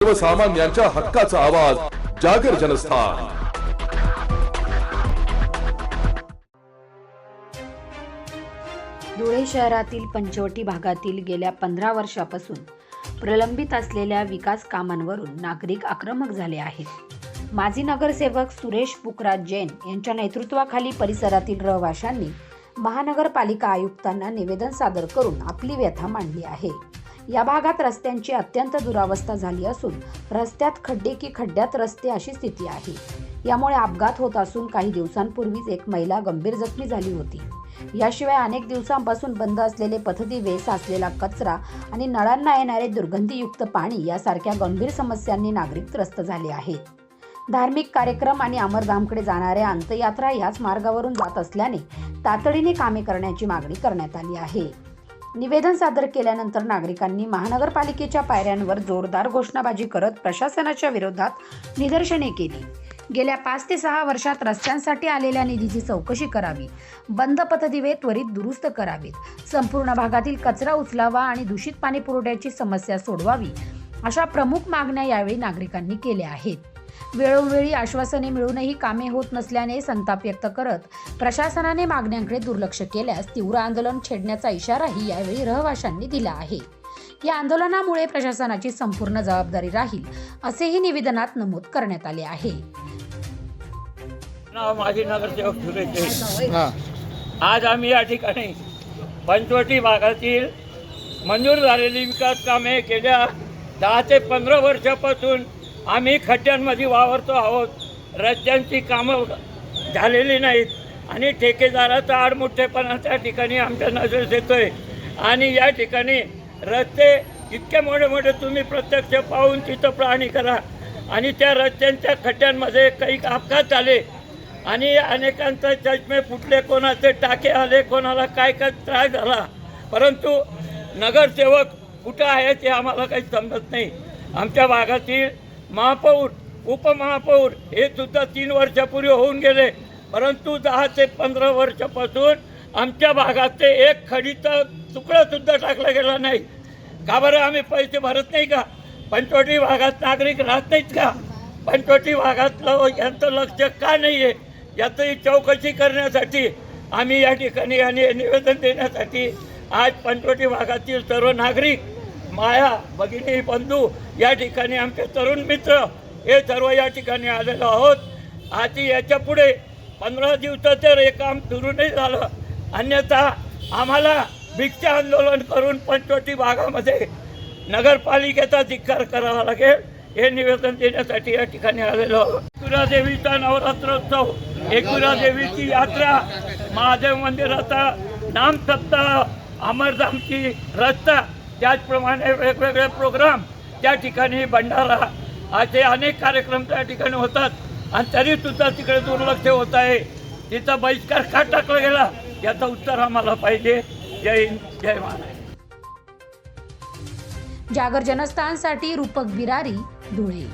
सर्वसामान्यांच्या हक्काचा आवाज जागर जनस्थान। धुळे शहरातील पंचवटी भागातील गेल्या 15 वर्षापासून प्रलंबित असलेल्या विकास कामांवरून नागरिक आक्रमक झाले आहेत। माजी नगरसेवक सुरेश पुखराज जैन यांच्या नेतृत्वाखाली परिसरातील रहिवाशांनी महानगरपालिका आयुक्तांना निवेदन सादर करून आपली व्यथा मांडली आहे। या भागात रस्त्यांची अत्यंत दुरावस्था झाली असून रस्त्यात खड्डे की खड्ड्यात रस्ते अशी स्थिती आहे। यामुळे अपघात होत असून काही दिवसांपूर्वीच एक महिला गंभीर जखमी झाली होती। याशिवाय अनेक दिवसांपासून बंद असलेले पथदिवे, साचलेला कचरा आणि नळांना येणारे दुर्गंधीयुक्त पाणी यासारख्या गंभीर समस्यांनी नागरिक त्रस्त झाले आहेत। धार्मिक कार्यक्रम आणि अमरधामकडे जाणाऱ्या अंत्ययात्रा याच मार्गावरून जात असल्याने तातडीने कामे करण्याची मागणी करण्यात आली आहे। निवेदन सादर केल्यानंतर नागरिकांनी महानगरपालिकेच्या पायऱ्यांवर जोरदार घोषणाबाजी करत प्रशासनाच्या विरोधात निदर्शने केली। गेल्या 5 ते 6 वर्षात रस्त्यांसाठी आलेल्या निधीची चौकशी करावी, बंद पथदिवे त्वरित दुरुस्त करावेत, संपूर्ण भागातील कचरा उचलावा आणि दूषित पाणी पुरवठ्याची समस्या सोडवावी अशा प्रमुख मागण्या यावेळी नागरिकांनी केल्या आहेत। वेळोवेळी आश्वासने मिळूनही कामे होत नसल्याने संताप व्यक्त करत प्रशासनाने मागण्यांकडे दुर्लक्ष केल्यास तीव्र आंदोलन छेडण्याचा इशाराही यावेळी रहिवाशांनी दिला आहे। या आंदोलनामुळे प्रशासनाची संपूर्ण जबाबदारी राहील असेही निवेदनात नमूद करण्यात आले आहे। माजी नगरसेवक सुरेश, आज आम्ही या ठिकाणी पंचवटी भागातील मंजूर झालेली विकास कामे गेल्या 10 ते 15 वर्षापासून आम्ही खड्ड्यांमध्ये वावरतो आहोत। रस्त्यांची कामं झालेली नाहीत आणि ठेकेदाराचा आडमुठ्ठेपणा त्या ठिकाणी आमच्या नजरेस येतोय। आणि या ठिकाणी रस्ते इतके मोठे मोठे तुम्ही प्रत्यक्ष पाहून तिथं पाहणी करा आणि त्या रस्त्यांच्या खड्ड्यांमध्ये काही अपघात झाले आणि अनेकांचे चष्मे फुटले, कोणाचे टाके आले, कोणाला काय काय त्रास झाला, परंतु नगरसेवक कुठं आहे ते आम्हाला काही समजत नाही। आमच्या भागातील महापौर, उपमहापौर हे सुद्धा 3 वर्षापूर्वी होऊन गेले, परंतु 10 ते 15 वर्षापासून आमच्या भागात ते एक खडीचा तुकडा सुद्धा टाकला गेला नाही। का बरं आम्ही पैसे भरत नाही का? पंचवटी भागात नागरिक राहत नाहीत का? पंचवटी भागातलं यांचं लक्ष का नाही आहे याची चौकशी करण्यासाठी आम्ही या ठिकाणी आणि निवेदन देण्यासाठी आज पंचवटी भागातील सर्व नागरिक, माया भगिनी, बंधू, या ठिकाणी आमचे तरुण मित्र हे सर्व या ठिकाणी आलेलो आहोत। आज याच्या पुढे 15 दिवसाचं हे काम सुरू नाही झालं, अन्यथा आम्हाला भिक्षा आंदोलन करून पंचवटी भागामध्ये नगरपालिकेचा धिक्कार करावा लागेल हे निवेदन देण्यासाठी या ठिकाणी आलेलो आहोत। एकविरा नवरात्रोत्सव, एकविरा देवीची यात्रा, महादेव मंदिराचा नामसप्ताह, अमरधामची रस्ता, त्याचप्रमाणे वेगवेगळे प्रोग्राम त्या ठिकाणी, भंडारा, असे अनेक कार्यक्रम त्या ठिकाणी होतात आणि तरीसुद्धा तिकडे दुर्लक्ष होत आहे। तिचा बहिष्कार का टाकला गेला याचं उत्तर आम्हाला पाहिजे। जय हिंद, जय महाराष्ट्र। जागर जनस्थानसाठी रूपक बिरारी, धुळे।